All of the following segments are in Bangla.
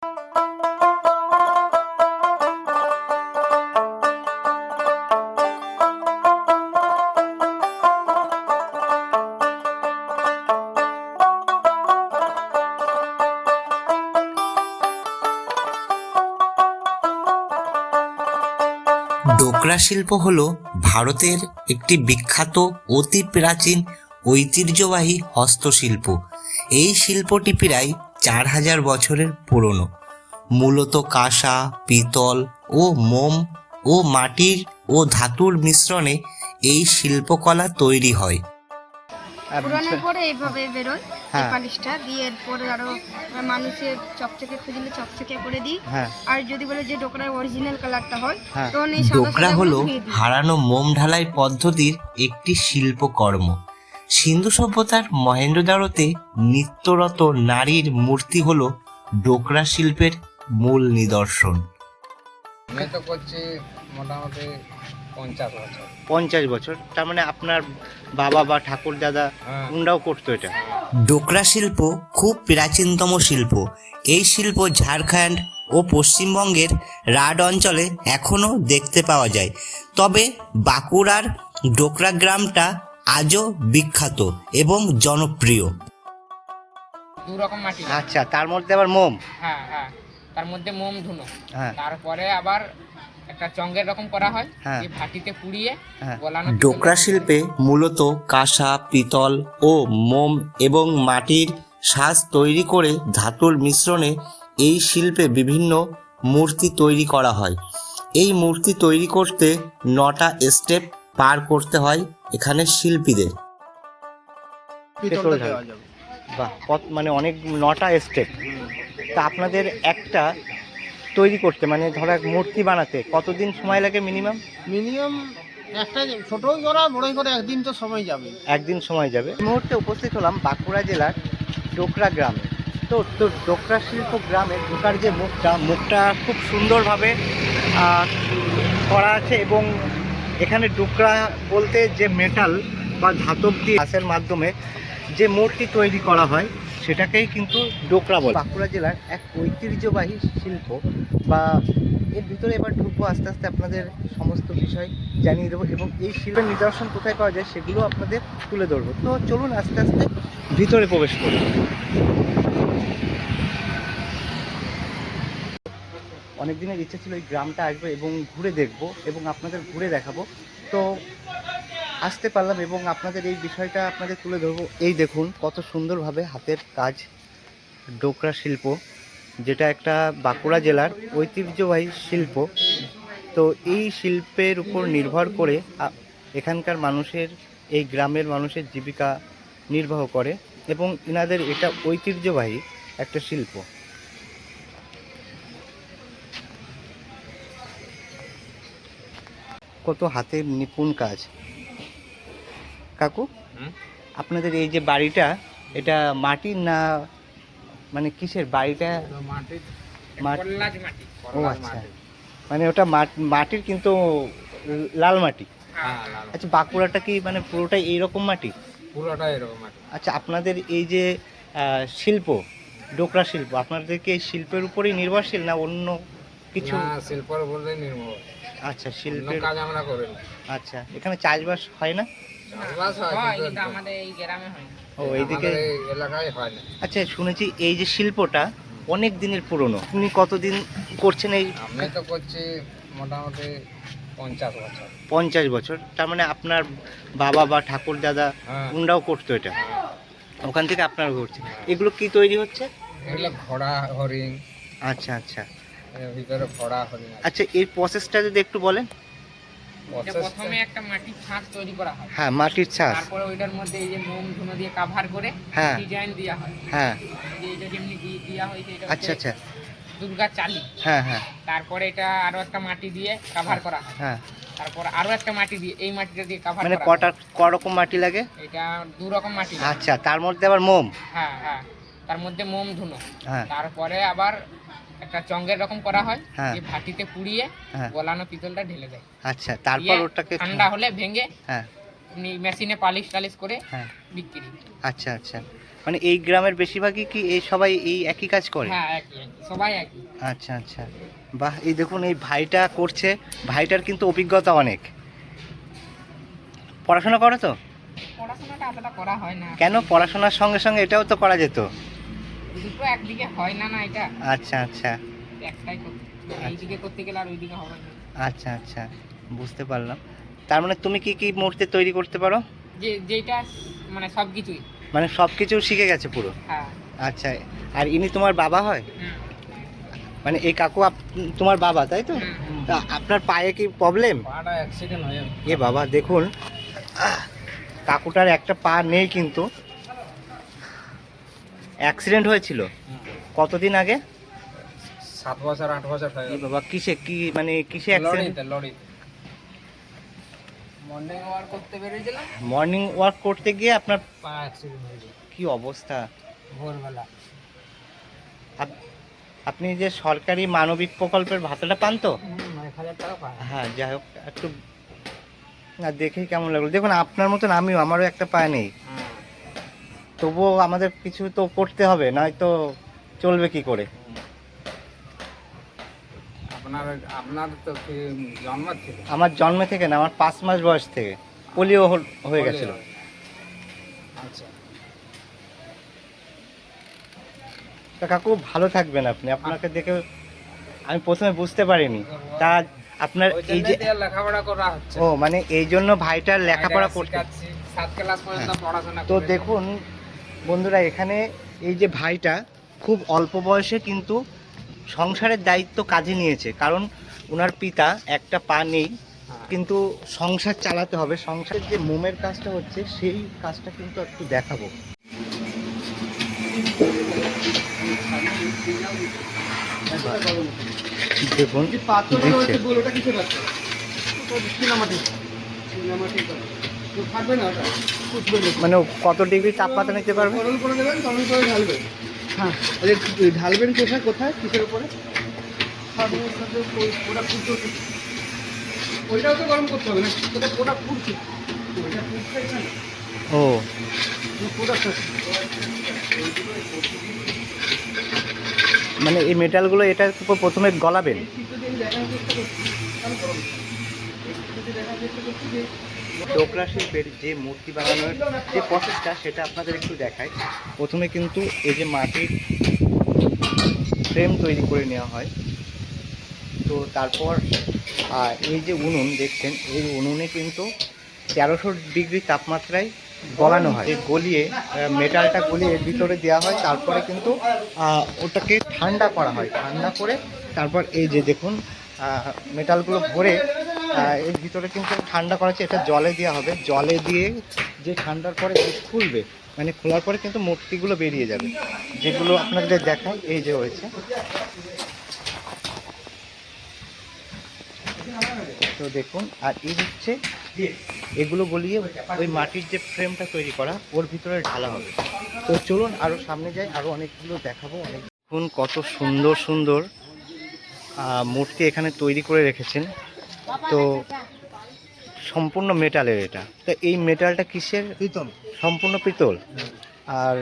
ডোকরা শিল্প হলো ভারতের একটি বিখ্যাত অতি প্রাচীন ঐতিহ্যবাহী হস্তশিল্প। এই শিল্পটি প্রায় 4000 বছরের পুরনো। মূলত কাঁসা, পিতল ও মোম ও মাটির ও ধাতুর মিশ্রণে এই শিল্পকলা তৈরি হয়। পুরানোর পরে এইভাবে বেরোয় এই পালিশটা দিয়ে, এরপরে আরো মানুষের চকচকে খুঁজলে চকচকে করে দিই। আর যদি বলে যে ডোকরার অরিজিনাল কালারটা হয় তখন এই ডোকরা হলো হারানো মোম ঢালাই পদ্ধতির একটি শিল্পকর্ম। সিন্ধু সভ্যতার মহেঞ্জোদারোতে নিত্যরত নারীর মূর্তি হলো ডোকরা শিল্পের মূল নিদর্শন। আমি তো করছি মোটামুটি 50 বছর। তার মানে আপনার বাবা বা ঠাকুর দাদা উনরাও করতো এটা। ডোকরা শিল্প খুব প্রাচীনতম শিল্প। এই শিল্প ঝাড়খণ্ড ও পশ্চিমবঙ্গের রাঢ় অঞ্চলে এখনও দেখতে পাওয়া যায়। তবে বাঁকুড়ার ডোকরা গ্রামটা আজও বিখ্যাত এবং জনপ্রিয়। দু রকম মাটি। আচ্ছা, তার মধ্যে আবার মোম। হ্যাঁ, তার মধ্যে মোম ধুনো। তারপরে আবার একটা চঙ্গের রকম করা হয়, এই ভাটিতে পুড়িয়ে গলানো। ডোকরা শিল্পে মূলত কাঁসা, পিতল ও মোম এবং মাটির সাজ তৈরি করে ধাতুর মিশ্রণে এই শিল্পে বিভিন্ন মূর্তি তৈরি করা হয়। এই মূর্তি তৈরি করতে 9টা স্টেপ পার করতে হয় এখানে শিল্পীদের। বাহ, মানে অনেক 9টা স্টেপ। তা আপনাদের একটা তৈরি করতে, মানে ধরো এক মূর্তি বানাতে কতদিন সময় লাগে মিনিমাম? একটা ছোট করা বড়ই করে একদিন তো সময় যাবে। একদিন সময় যাবে। এই মুহূর্তে উপস্থিত হলাম বাঁকুড়া জেলার ডোকরা গ্রামে। তো ডোকরা শিল্প গ্রামে ঢোকার যে মুখটা খুব সুন্দরভাবে করা আছে, এবং এখানে ডোকরা বলতে যে মেটাল বা ধাতব দিয়ে গাছের মাধ্যমে যে মূর্তি তৈরি করা হয় সেটাকেই কিন্তু ডোকরা বলে। বাঁকুড়া জেলার এক ঐতিহ্যবাহী শিল্প, বা এর ভিতরে এবার ঢুকবো আস্তে আস্তে, আপনাদের সমস্ত বিষয় জানিয়ে দেবো এবং এই শিল্পের নিদর্শন কোথায় পাওয়া যায় সেগুলো আপনাদের তুলে ধরবো। তো চলুন আস্তে আস্তে ভিতরে প্রবেশ করি। অনেক দিনের ইচ্ছা ছিল এই গ্রামটা আসবো এবং ঘুরে দেখবো এবং আপনাদের ঘুরে দেখাবো। তো আসতে পারলাম এবং আপনাদের এই বিষয়টা আপনাদের তুলে ধরবো। এই দেখুন কত সুন্দরভাবে হাতের কাজ ডোকরা শিল্প, যেটা একটা বাঁকুড়া জেলার ঐতিহ্যবাহী শিল্প। তো এই শিল্পের উপর নির্ভর করে এখানকার মানুষের, এই গ্রামের মানুষের জীবিকা নির্বাহ করে এবং এনাদের এটা ঐতিহ্যবাহী একটা শিল্প। কত হাতের নিপুণ কাজ। কাকু, আপনাদের এই যে বাড়িটা, এটা মাটির না মানে কিসের বাড়িটা? ও আচ্ছা, মানে ওটা মাটির কিন্তু লাল মাটি। আচ্ছা, বাঁকুড়াটা কি মানে পুরোটাই এইরকম মাটি? পুরোটাই এরকম মাটি। আচ্ছা, আপনাদের এই যে শিল্প, ডোকরা শিল্প, আপনাদের কি এই শিল্পের উপরেই নির্ভরশীল না অন্য কিছু? শিল্পের উপরেই নির্ভর। আচ্ছা, শিল্পের কাজ আমরা করি না। আচ্ছা, এখানে চাষবাস হয় না? চাষবাস হয় কিন্তু আমাদের এই গ্রামে হয় না। ও, এইদিকে এলাকায় হয় না। আচ্ছা, শুনেছি এই যে শিল্পটা অনেক দিনের পুরনো। আপনি কতদিন করছেন এই? আমি তো করছি মোটামুটি 50 বছর। 50 বছর। তার মানে আপনার বাবা বা ঠাকুর দাদা উনরাও করতো এটা, ওখান থেকে আপনারা করছেন। এগুলো কি তৈরি হচ্ছে? এগুলো ঘোড়া, হরিণ। আচ্ছা আচ্ছা, এর ভিতরে ঘোড়া, হরিণ। আচ্ছা, এই প্রসেসটা যদি একটু বলেন। প্রথমে একটা মাটির ছাঁচ তৈরি করা হয়। হ্যাঁ, মাটির ছাঁচ। তারপরে ওইটার মধ্যে এই যে মোম ধুনো দিয়ে কভার করে ডিজাইন দেওয়া হয়। হ্যাঁ, এটা যেমনি দেওয়া হয়েছে এটা। আচ্ছা আচ্ছা, দুর্গা চালি। হ্যাঁ হ্যাঁ। তারপরে এটা আরো একটা মাটি দিয়ে কভার করা হয়। হ্যাঁ, তারপর আরো একটা মাটি দিয়ে, এই মাটিটা দিয়ে কভার মানে করা হয়। ক রকম মাটি লাগে? এটা 2 রকম মাটি। আচ্ছা, তার মধ্যে আবার মোম। হ্যাঁ, তার মধ্যে মোম ধুনো। হ্যাঁ, তারপরে আবার একটা চঙ্গের রকম করা হয়, এই ভাটিতে পুড়িয়ে গলানো পিতলটা ঢেলে দেয়। আচ্ছা, তারপর ওটাকে ঠান্ডা হলে ভেঙে হ্যাঁ মেশিনে পালিশ টালিশ করে বিক্রি। আচ্ছা আচ্ছা, মানে এই গ্রামের বেশিরভাগই কি এই সবাই এই একই কাজ করে? হ্যাঁ একই একই, সবাই একই। আচ্ছা আচ্ছা, বাহ। এই দেখুন এই ভাইটা করছে, ভাইটার কিন্তু অভিজ্ঞতা অনেক। পড়াশোনা করে তো? পড়াশোনাটা এতটা করা হয় না। কেন, পড়াশোনার সঙ্গে সঙ্গে এটাও তো করা যেত। দুটো একদিকে হয় না, না এটা আচ্ছা আচ্ছা একটাই করতে, এইদিকে করতে গেলে আর ওইদিকে হবে না। আচ্ছা আচ্ছা, বুঝতে পারলাম। তার মানে তুমি কি কি মূর্তি তৈরি করতে পারো? যেটা মানে সব কিছুই। মানে সব কিছু শিখে গেছে পুরো? হ্যাঁ। আচ্ছা, আর ইনি তোমার বাবা হয়? হুম। মানে এই কাকু তোমার বাবা, তাই তো? হুম। তা আপনার পায়ে কি প্রবলেম? পাটা অ্যাক্সিডেন্ট হয়ে যাবে। এ বাবা, দেখুন কাকুটার একটা পা নেই, কিন্তু অ্যাক্সিডেন্ট হয়েছিল কতদিন আগে? 7 বছর 8 বছর হয়ে এ বাবা, কিসে অ্যাক্সিডেন্ট? লরি মর্নিং ওয়াক করতে বেরিয়েছিলাম, মর্নিং ওয়াক করতে গিয়ে আপনার পা অ্যাক্সিডেন্ট হয়ে যায় কি অবস্থা! ভোরবেলা। আপনি যে সরকারি মানবিক প্রকল্পের ভাতাটা পান তো? 1000 টাকা পায়। হ্যাঁ, যাই হোক, একটু না দেখেই কেমন লাগলো। দেখুন আপনার মতন আমারও একটা পা নেই, তবুও আমাদের কিছু তো করতে হবে, নয়তো চলবে কি করে? আপনার তো জন্ম থেকে? আমার জন্ম থেকে না, আমার 5 মাস বয়স থেকে পোলিও হয়ে গেছিল। আচ্ছা, তা কাকু ভালো থাকবেন আপনি, আপনাকে দেখে আমি প্রথমে বুঝতে পারিনি। তা আপনার এই যে লেখাপড়া করা হচ্ছে, ও মানে এই জন্য ভাইটার লেখাপড়া করতে। 7 ক্লাস পর্যন্ত পড়াশোনা তো করেছি। দেখুন বন্ধুরা, এখানে এই যে ভাইটা খুব অল্প বয়সে কিন্তু সংসারের দায়িত্ব কাজে নিয়েছে, কারণ ওনার পিতা একটা পা নেই, কিন্তু সংসার চালাতে হবে। সংসারের যে মোমের কাজটা হচ্ছে সেই কাজটা কিন্তু একটু দেখাবো। দেখুন দিচ্ছে। মানে কত ডিগ্রি তাপমাত্রা নিতে পারবে? গরম করে দেবেন, গরম করে ঢালবেন। হ্যাঁ, ঢালবেন কোথায় কিসের উপরে? ওইটাও তো গরম করতে হবে না, ওটা পোড়া পুড়ছে, ওইটা পুড়ছে এখানে। ও মানে এই মেটালগুলো এটার উপর প্রথমে গলাবেন? ডোকরা শিল্পের যে মূর্তি বানানোর যে প্রসেসটা সেটা আপনাদের একটু দেখাই। প্রথমে কিন্তু এই যে মাটির ফ্রেম তৈরি করে নেওয়া হয়, তো তারপর এই যে উনুন দেখছেন, এই উনুনে কিন্তু 1300 ডিগ্রি তাপমাত্রায় গলানো হয়। গলিয়ে মেটালটা গলিয়ে ভিতরে দেওয়া হয়, তারপরে কিন্তু ওটাকে ঠান্ডা করা হয়। ঠান্ডা করে তারপর এই যে দেখুন মেটালগুলো ভরে এর ভিতরে কিন্তু ঠান্ডা করা হচ্ছে। এটা জলে দেওয়া হবে, জলে দিয়ে যে ঠান্ডার পরে খুলবে, মানে খোলার পরে কিন্তু মূর্তিগুলো বেরিয়ে যাবে, যেগুলো আপনাদের দেখাই। এই যে হয়েছে, তো দেখুন। আর এই হচ্ছে এগুলো গলিয়ে ওই মাটির যে ফ্রেমটা তৈরি করা ওর ভিতরে ঢালা হবে। তো চলুন আরও সামনে যাই, আরও অনেকগুলো দেখাবো। দেখুন কত সুন্দর সুন্দর মূর্তি এখানে তৈরি করে রেখেছেন। তো সম্পূর্ণ মেটালের এটা। তো এই মেটালটা কিসের? পিতল। সম্পূর্ণ পিতল। আর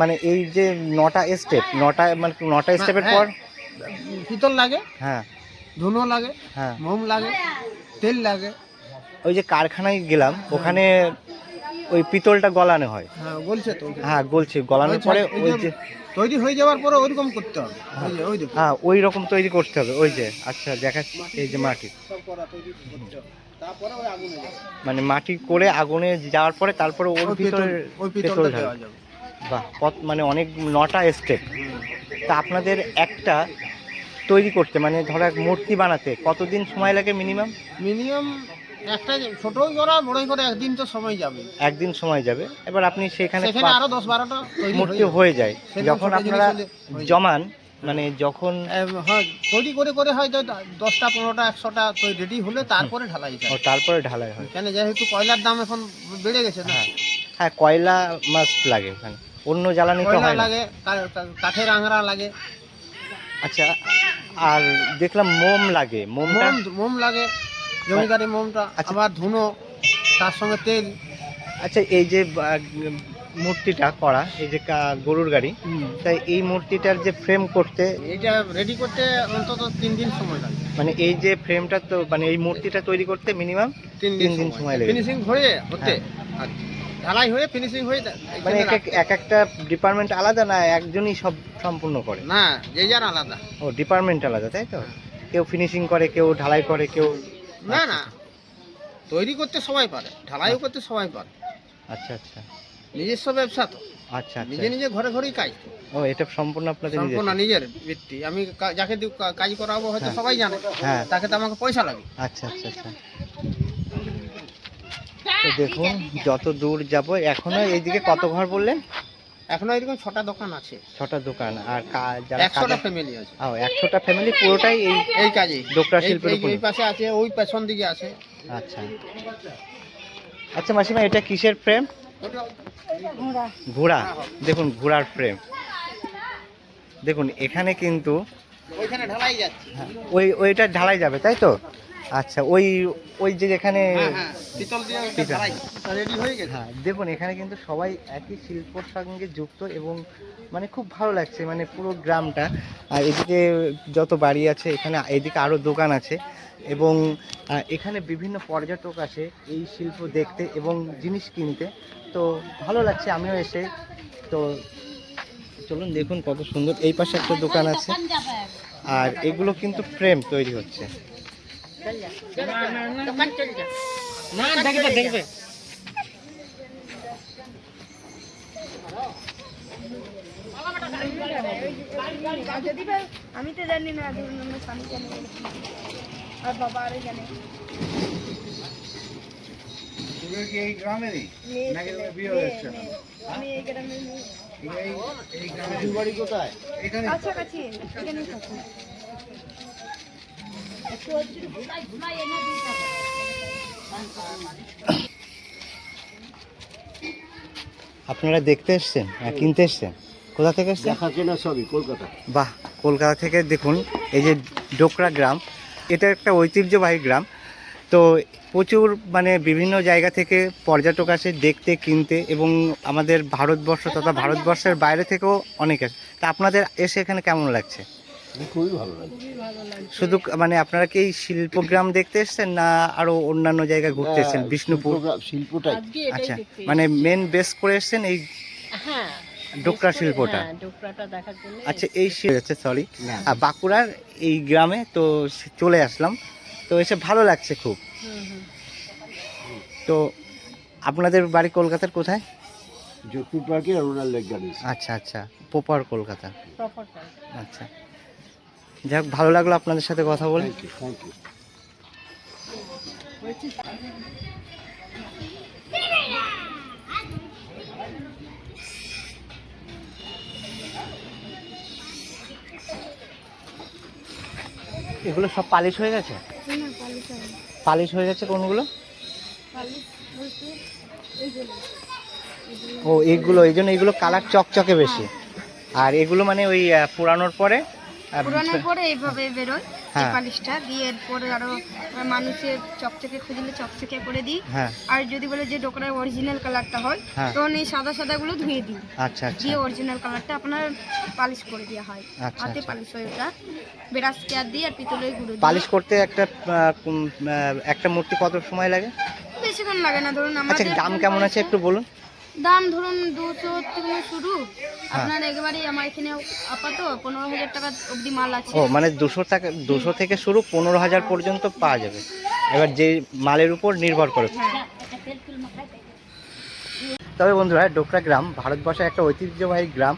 মানে এই যে 9টা স্টেপ, 9টা স্টেপের পর পিতল লাগে, হ্যাঁ ধুনো লাগে, হ্যাঁ মোম লাগে, তেল লাগে। ওই যে কারখানায় গেলাম, ওখানে ওই পিতলটা গলানো হয়। হ্যাঁ, গলছে তো। হ্যাঁ গলছে, গলানোর পরে ওই যে তৈরি হয়ে যাওয়ার পরে ওইরকম করতে হবে। ওই দেখুন, হ্যাঁ ওই রকম তৈরি করতে হবে। ওই যে আচ্ছা দেখাচ্ছি, এই যে মাটি, সব করা তৈরি করতে হবে। তারপরে ওই আগুনে যাবে, মানে মাটি করে আগুনে যাওয়ার পরে তারপরে ওর ভিতরে ওই পেট্রোল পিতলটা ঢালা। দেওয়া যাবে। বাহ, মানে অনেক 9টা স্টেপ। তা আপনাদের একটা তৈরি করতে, মানে ধরো এক মূর্তি বানাতে কতদিন সময় লাগে মিনিমাম? মিনিমাম একটা ছোটই করা বড়ই করে একদিন তো সময় যাবে। একদিন সময় যাবে। এবার আপনি সেখানে আরো 10-12টা মূর্তি হয়ে যায়। সেদিন যখন ছোট আপনারা জিনিস হলে জমান, মানে যখন হয় তৈরি করে হয়তো 10টা 15টা 100টা তো রেডি হলে তারপরে ঢালাই যায়। তারপরে ঢালাই হয়। কেন যেহেতু কয়লার দাম এখন বেড়ে গেছে না। হ্যাঁ কয়লা মাস্ট লাগে ওখানে, অন্য জ্বালানি তো কয়লা হয় না। লাগে, কাঠের আংরা লাগে। আচ্ছা, আর দেখলাম মোম লাগে। মোম লাগে, জমিদারি মোমটা। আবার ধুনো, তার সঙ্গে তেল। আচ্ছা, এই যে মূর্তিটা করা, এই যে গরুর গাড়ি, তাই এই মূর্তিটার যে ফ্রেম করতে, এটা রেডি করতে অন্তত 3 দিন সময় লাগে। মানে এই যে ফ্রেমটা, তো মানে এই মূর্তিটা তৈরি করতে মিনিমাম 3 দিন সময় লাগে। ফিনিশিং হয়ে হতে হ্যাঁ। আর ঢালাই হয়ে ফিনিশিং হয়ে মানে এক একটা ডিপার্টমেন্ট আলাদা, না একজনই সব সম্পূর্ণ করে? না, যে যার আলাদা। ও, ডিপার্টমেন্ট আলাদা, তাই তো? কেউ ফিনিশিং করে, কেউ ঢালাই করে, কেউ... না না, তৈরি করতে সবাই পারে, ঢালাইও করতে সবাই পারে। আচ্ছা আচ্ছা নিজস্ব ব্যবসা তো, আচ্ছা আচ্ছা। নিজে নিজে ঘরে ঘরেই কাজ তো। ও, এটা সম্পূর্ণ আপনাদের নিজের? সম্পূর্ণ নিজের বৃত্তি। আমি যাকে দিয়ে কাজ করাবো হয়তো হ্যাঁ। সবাই জানে, হ্যাঁ। তাকে তো আমাকে পয়সা লাগে। আচ্ছা আচ্ছা আচ্ছা। তো দেখুন, যত দূর যাব, এখনো এইদিকে কত ঘর বললেন? এখনো এরকম 6টা দোকান আছে, 6টা দোকান। আর যারা 100টা ফ্যামিলি আছে 100টা ফ্যামিলি পুরোটাই এই এই কাজে। ডোকরা শিল্পের উপর? এই পাশে আছে, ওই পেছন দিকে আছে। আচ্ছা আচ্ছা মাসিমা, এটা কিসের ফ্রেম? ঘোড়া। দেখুন, ঘোড়ার ফ্রেম। দেখুন এখানে কিন্তু ওইখানে ঢালাই যাচ্ছে। ওইটা ঢালাই যাবে, তাই তো? আচ্ছা, ওই যে যেখানে পিতল দিয়ে পিতল। ঢালাই রেডি হয়ে গেছে। হ্যাঁ, দেখুন এখানে কিন্তু সবাই একই শিল্পর সঙ্গে যুক্ত, এবং মানে খুব ভালো লাগছে, মানে পুরো গ্রামটা। আর এদিকে যত বাড়ি আছে, এখানে এদিকে আরও দোকান আছে, এবং এখানে বিভিন্ন পর্যটক আসে এই শিল্প দেখতে এবং জিনিস কিনতে। তো ভালো লাগছে আমিও এসে। তো চলুন দেখুন কত সুন্দর। এই পাশে একটা দোকান আছে, আর এগুলো কিন্তু ফ্রেম তৈরি হচ্ছে। না, দেখবে দেখবে। আমি তো জানি না, ধরুন আমার স্বামী জানে আর বাবা আরে জানে। এই গ্রামেরই নাকি বিয়ে হয়েছে? আমি এই গ্রামের মেয়ে। এই গ্রামের বাড়ি কোথায়? এখানে কাছাকাছি, এখানেই থাকি। আপনারা দেখতে এসছেন, কিনতে এসছেন? কোথা থেকে এসছেন? দেখা কেনা সবই কলকাতা। বাহ, কলকাতা থেকে। দেখুন এই যে ডোকরা গ্রাম, এটা একটা ঐতিহ্যবাহী গ্রাম। তো প্রচুর মানে বিভিন্ন জায়গা থেকে পর্যটক আসে দেখতে, কিনতে, এবং আমাদের ভারতবর্ষ তথা ভারতবর্ষের বাইরে থেকেও অনেক আসে। তা আপনাদের এসে এখানে কেমন লাগছে? খুবই ভালো লাগে। শুধু মানে আপনারা কি এই শিল্পগ্রাম দেখতে এসছেন, না আরো অন্যান্য জায়গায় ঘুরতে এসছেন? বিষ্ণুপুর শিল্পটাই। আচ্ছা, মানে মেন বেস করে এসছেন এই ডোকরা শিল্পটা? ডোকরাটা দেখার জন্য। আচ্ছা, এই হচ্ছে সরি বাঁকুড়ার এই গ্রামে তো চলে আসলাম, তো এসে ভালো লাগছে খুব। তো আপনাদের বাড়ি কলকাতার কোথায়? যোধপুর পার্কে রোনাল লেক গার্ডেন্স। আচ্ছা আচ্ছা, প্রপার কলকাতা। প্রপারটা। আচ্ছা, যাই হোক, ভালো লাগলো আপনাদের সাথে কথা বলে। Thank you. এগুলো সব পালিশ হয়ে গেছে? না, পালিশ হয় না। পালিশ হয়ে গেছে কোনগুলো? পালিশ বলতে এইগুলো। ও, এইগুলো, এই জন্য এগুলো কালার চকচকে বেশি। আর এগুলো মানে ওই পুরানোর পরে পুরানোর পরে এইভাবে বেরোয় এই হ্যাঁ। পালিশটা দিয়ে, এরপরে আরো মানুষের চকচকে খুঁজলে চকচকে করে দিই। হ্যাঁ। আর যদি বলে যে ডোকরার অরিজিনাল কালারটা হয়, হ্যাঁ। তখন এই সাদা সাদাগুলো ধুয়ে দিই, আচ্ছা আচ্ছা দিয়ে অরিজিনাল কালারটা আপনার পালিশ করে দেওয়া হয়। আচ্ছা, হাতে আচ্ছা। পালিশ হয় ওটা, ব্রাশ কেয়ার দিয়ে আর পিতলের গুঁড়ো দিয়ে। পালিশ করতে একটা মূর্তি কত সময় লাগে? বেশিক্ষণ লাগে না, ধরুন আচ্ছা, আমাদের দাম কেমন আছে একটু বলুন। দাম ধরুন 200 থেকে শুরু। আপনার একেবারেই আমার এখানে আপাতত 15,000 টাকা অবধি মাল আছে। ও, মানে 200 থেকে শুরু, 15,000 পর্যন্ত পাওয়া যাবে। এবার যে মালের উপর নির্ভর করে। হ্যাঁ। তবে বন্ধুরা, ডোকরা গ্রাম ভারতবর্ষের একটা ঐতিহ্যবাহী গ্রাম,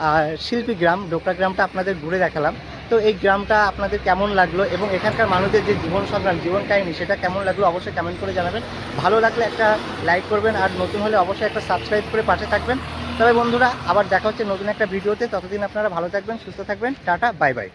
আর শিল্পী গ্রাম। ডোকরা গ্রামটা আপনাদের ঘুরে দেখালাম। তো এই গ্রামটা আপনাদের কেমন লাগলো, এবং এখানকার মানুষদের যে জীবন সংগ্রাম, জীবন কাহিনী, সেটা কেমন লাগলো অবশ্যই কমেন্ট করে জানাবেন। ভালো লাগলে একটা লাইক করবেন, আর নতুন হলে অবশ্যই একটা সাবস্ক্রাইব করে পাশে থাকবেন। তবে বন্ধুরা, আবার দেখা হচ্ছে নতুন একটা ভিডিওতে। ততদিন আপনারা ভালো থাকবেন, সুস্থ থাকবেন। Tata, bye bye.